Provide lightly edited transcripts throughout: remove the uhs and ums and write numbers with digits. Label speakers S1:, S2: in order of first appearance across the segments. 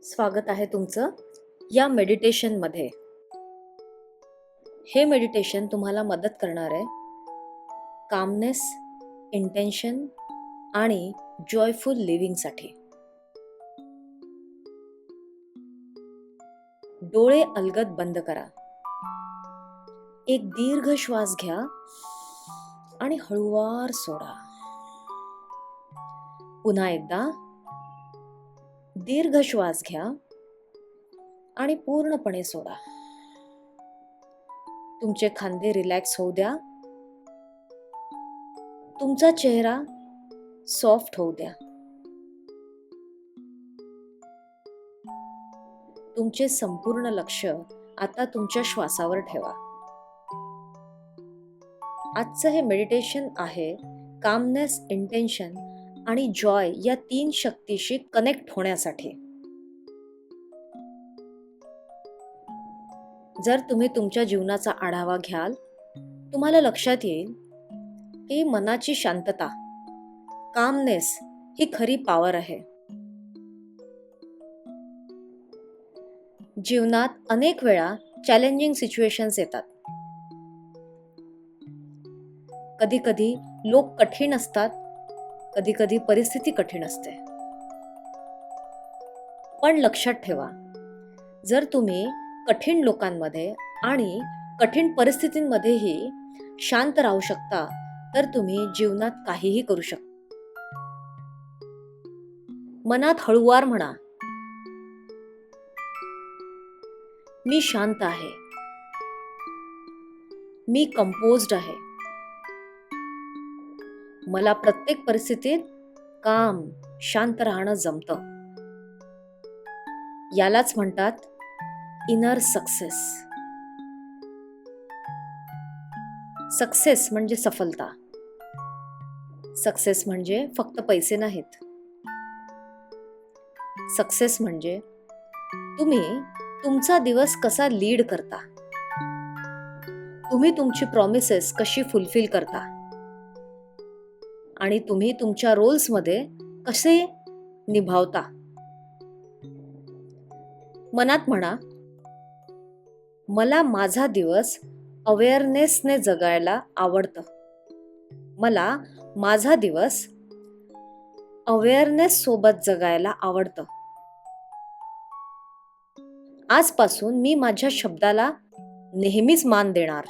S1: स्वागत आहे तुमचं या मेडिटेशनमध्ये. हे मेडिटेशन तुम्हाला मदत करणार आहे कामनेस, इंटेन्शन आणि जॉयफुल लिव्हिंगसाठी. डोळे अलगद बंद करा. एक दीर्घ श्वास घ्या आणि हळूवार सोडा. पुन्हा एकदा दीर्घ श्वास घ्या आणि पूर्णपणे सोडा. तुमचे खांदे रिलॅक्स होऊ द्या. तुमचा चेहरा सॉफ्ट होऊ द्या. तुमचे संपूर्ण लक्ष आता तुमच्या श्वासावर ठेवा. आजचं हे मेडिटेशन आहे कामनेस, इंटेन्शन आणि जॉय या 3 शक्तीशी कनेक्ट होण्यासाठी. जर तुम्ही तुमच्या जीवनाचा आढावा घ्याल, तुम्हाला लक्षात येईल की मनाची शांतता, कामनेस ही खरी पॉवर आहे. जीवनात अनेक वेळा चॅलेंजिंग सिच्युएशन्स येतात. कधी कधी लोक कठीण असतात, कधी कधी परिस्थिती कठीण असते. पण लक्षात ठेवा, जर तुम्ही कठीण लोकांमध्ये आणि कठीण परिस्थितींमध्येही शांत राहू शकता, तर तुम्ही जीवनात काहीही करू शकता. मनात हळूवार म्हणा, मी शांत आहे, मी कंपोज्ड आहे, मला प्रत्येक परिस्थितीत काम, शांत राहणं जमतं. यालाच म्हणतात इनर सक्सेस. सक्सेस म्हणजे सफलता. सक्सेस म्हणजे फक्त पैसे नाहीत. सक्सेस म्हणजे तुम्ही तुमचा दिवस कसा लीड करता, तुम्ही तुमची प्रॉमिसेस कशी फुलफिल करता आणि तुम्ही तुमच्या रोल्समध्ये कसे निभावता. मनात म्हणा, मला माझा दिवस अवेअरनेसने जगायला आवडतं. मला माझा दिवस अवेअरनेस सोबत जगायला आवडतं. आजपासून मी माझ्या शब्दाला नेहमीच मान देणार.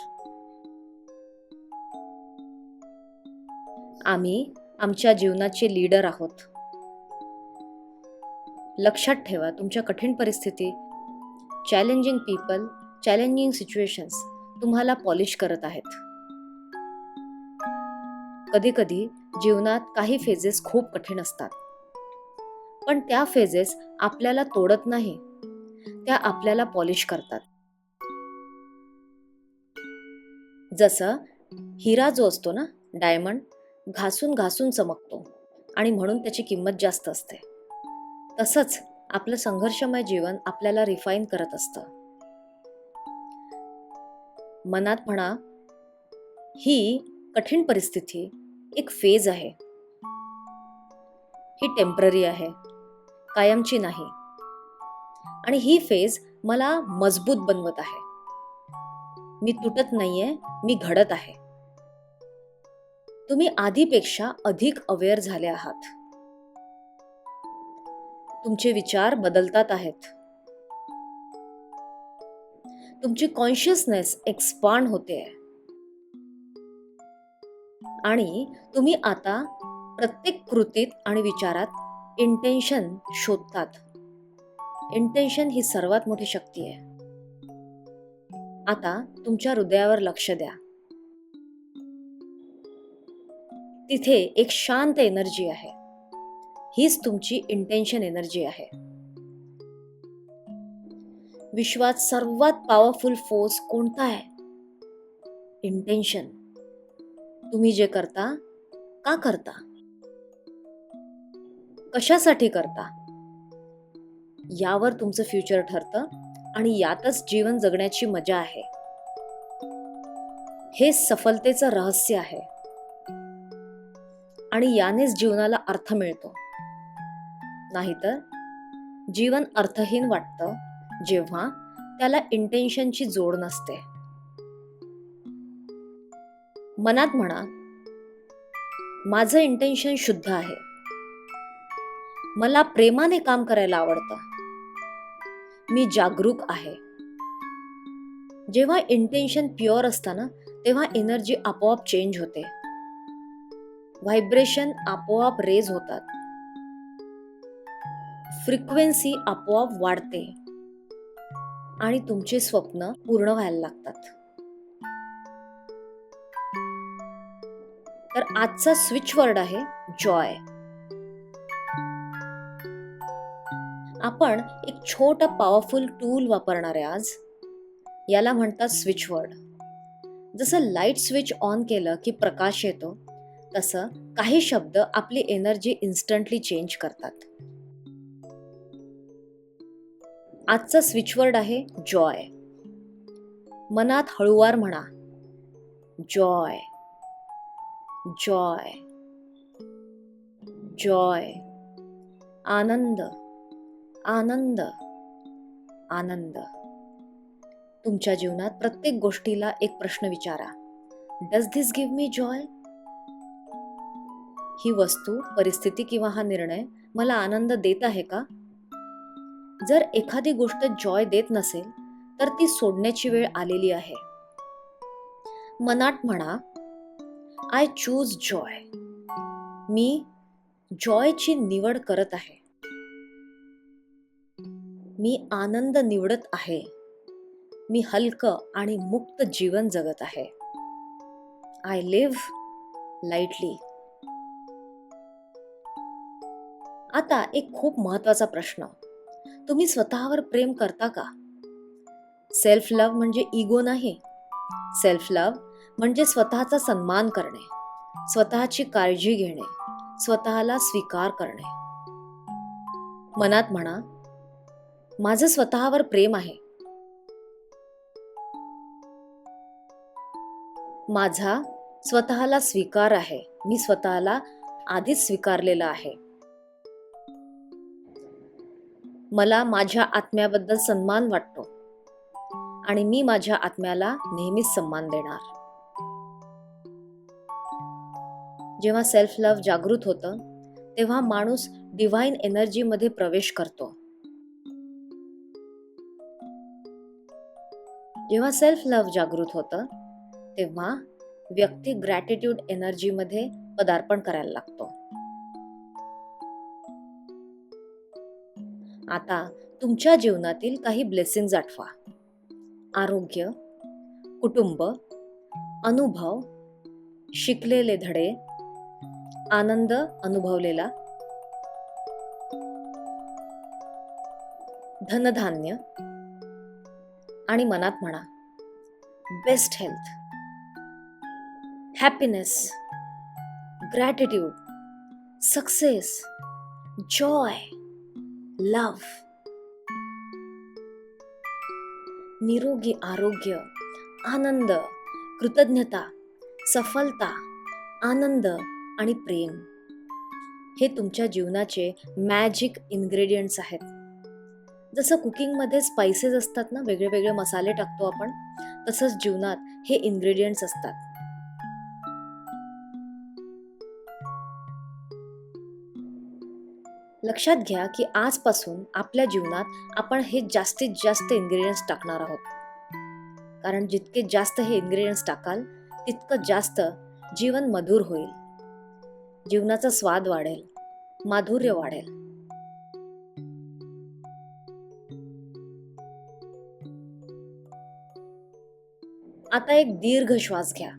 S1: आम्ही आमच्या जीवनाचे लीडर आहोत. लक्षात ठेवा, तुमच्या कठीण परिस्थिती, चॅलेंजिंग पीपल, चॅलेंजिंग सिच्युएशन्स तुम्हाला पॉलिश करत आहेत. कधी कधी जीवनात काही फेजेस खूप कठीण असतात, पण त्या फेजेस आपल्याला तोडत नाही, त्या आपल्याला पॉलिश करतात. जसं हिरा जो असतो ना, डायमंड, घासून घासून चमकतो आणि म्हणून त्याची किंमत जास्त असते. तसंच आपलं संघर्षमय जीवन आपल्याला रिफाईन करत असतं. मनात म्हणा, ही कठीण परिस्थिती एक फेज आहे, ही टेम्पररी आहे, कायमची नाही. आणि ही फेज मला मजबूत बनवत आहे. मी तुटत नाहीये, मी घडत आहे. तुम्ही आधीपेक्षा अधिक अवेअर झाले आहात. तुमचे विचार बदलतात आहेत. तुमची कॉन्शियसनेस एक्सपांड होते आणि तुम्ही आता प्रत्येक कृतीत आणि विचारात इंटेन्शन शोधतात. इंटेन्शन ही सर्वात मोठी शक्ती आहे. आता तुमच्या हृदयावर लक्ष द्या. तिथे एक शांत एनर्जी आहे. हीच तुमची इंटेन्शन एनर्जी आहे. विश्वात सर्वात पॉवरफुल फोर्स कोणता आहे? इंटेन्शन. तुम्ही जे करता, का करता, कशासाठी करता, यावर तुमचं फ्युचर ठरतं आणि यातच जीवन जगण्याची मजा आहे. हे सफलतेचं रहस्य आहे आणि यानेच जीवनाला अर्थ मिळतो. नाहीतर जीवन अर्थहीन वाटतं जेव्हा त्याला इंटेन्शनची जोड नसते. मनात म्हणा, माझं इंटेन्शन शुद्ध आहे. मला प्रेमाने काम करायला आवडतं. मी जागरूक आहे. जेव्हा इंटेन्शन प्युअर असतं ना, तेव्हा एनर्जी आपोआप चेंज होते. व्हायब्रेशन आपोआप रेज होतात. फ्रिक्वेन्सी आपोआप वाढते आणि तुमचे स्वप्न पूर्ण व्हायला लागतात. तर आजचा स्विच वर्ड आहे जॉय. आपण एक छोटा पॉवरफुल टूल वापरणार आहे आज. याला म्हणतात स्विच वर्ड. जसं लाईट स्विच ऑन केलं की प्रकाश येतो, तसं काही शब्द आपली एनर्जी इन्स्टंटली चेंज करतात. आजचा स्विच वर्ड आहे जॉय. मनात हळूवार म्हणा, जॉय, जॉय, जॉय. आनंद, आनंद, आनंद. तुमच्या जीवनात प्रत्येक गोष्टीला एक प्रश्न विचारा, does this give me joy? ही वस्तू, परिस्थिती किंवा हा निर्णय मला आनंद देत आहे का? जर एखादी गोष्ट जॉय देत नसेल तर ती सोडण्याची वेळ आलेली आहे. मनात म्हणा, आय चूज जॉय. मी जॉयची निवड करत आहे. मी आनंद निवडत आहे. मी हलकं आणि मुक्त जीवन जगत आहे. I live lightly. आता एक खूप महत्वाचा प्रश्न, तुम्ही स्वतःवर प्रेम करता का? सेल्फ लव्ह म्हणजे इगो नाही. सेल्फ लव्ह म्हणजे स्वतःचा सन्मान करणे, स्वतःची काळजी घेणे, स्वतःला स्वीकार करणे. मनात म्हणा, माझं स्वतःवर प्रेम आहे. माझा स्वतःला स्वीकार आहे. मी स्वतःला आधीच स्वीकारलेलं आहे. मला माझ्या आत्म्याबद्दल सन्मान वाटतो आणि मी माझ्या आत्म्याला नेहमीच सन्मान देणार. जेव्हा सेल्फ लव्ह जागृत होतं, तेव्हा माणूस डिव्हाइन एनर्जी मध्ये प्रवेश करतो. जेव्हा सेल्फ लव्ह जागृत होतं, तेव्हा व्यक्ती ग्रॅटिट्यूड एनर्जी मध्ये पदार्पण करायला लागतो. आता तुमच्या जीवनातील काही ब्लेसिंग्ज आठवा. आरोग्य, कुटुंब, अनुभव, शिकलेले धडे, आनंद अनुभवलेला, धनधान्य. आणि मनात म्हणा, best health, happiness, gratitude, success, Joy, love. निरोगी आरोग्य, आनंद, कृतज्ञता, सफलता, आनंद आणि प्रेम हे तुमच्या जीवनाचे मॅजिक इन्ग्रेडियंट्स आहेत. जसं कुकिंगमध्ये स्पाइसेस असतात ना, वेगळे वेगळे मसाले टाकतो आपण, तसंच जीवनात हे इन्ग्रेडियंट्स असतात. लक्षात घ्या की आजपासून आपल्या जीवनात आपण हे जास्तीत जास्त इन्ग्रेडियंट्स टाकणार आहोत. कारण जितके जास्त हे इन्ग्रेडियंट्स टाकाल, तितकं जास्त जीवन मधुर होईल. जीवनाचा स्वाद वाढेल, माधुर्य वाढेल. आता एक दीर्घ श्वास घ्या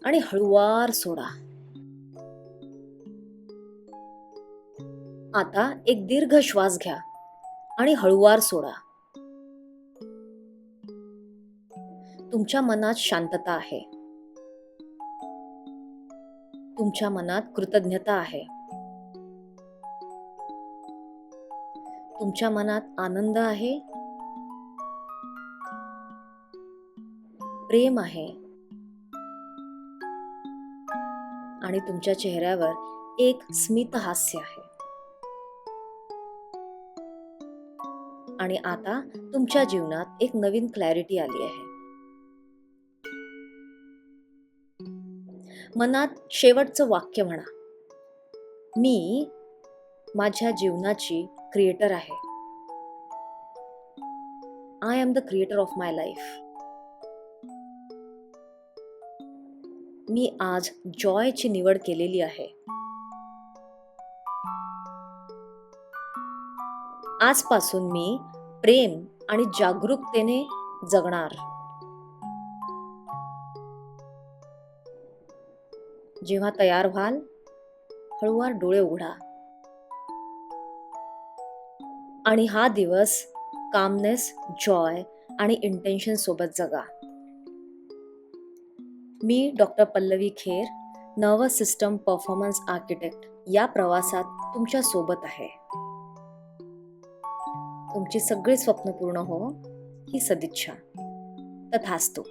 S1: आणि हळूवार सोडा. आता एक दीर्घ श्वास घ्या आणि हळूवार सोडा. तुमच्या मनात शांतता आहे. तुमच्या मनात कृतज्ञता आहे. तुमच्या मनात आनंद आहे, प्रेम आहे आणि तुमच्या चेहऱ्यावर एक स्मित हास्य आहे. आणि आता तुमच्या जीवनात एक नवीन क्लॅरिटी आली आहे. मनात शेवटचं वाक्य म्हणा, मी माझ्या जीवनाची क्रिएटर आहे. I am the creator of my life. मी आज जॉयची निवड केलेली आहे. आजपासून मी प्रेम आणि जागरूकतेने जगणार. जेव्हा तयार व्हाल, हळूवार डोळे उघडा आणि हा दिवस कामनेस, जॉय आणि इंटेन्शन सोबत जगा. मी doctor Pallavi Kher, nervous system performance architect, या प्रवासात तुमच्या सोबत आहे. तुमची सगळी स्वप्न पूर्ण हो, ही सदिच्छा. तथास्तु.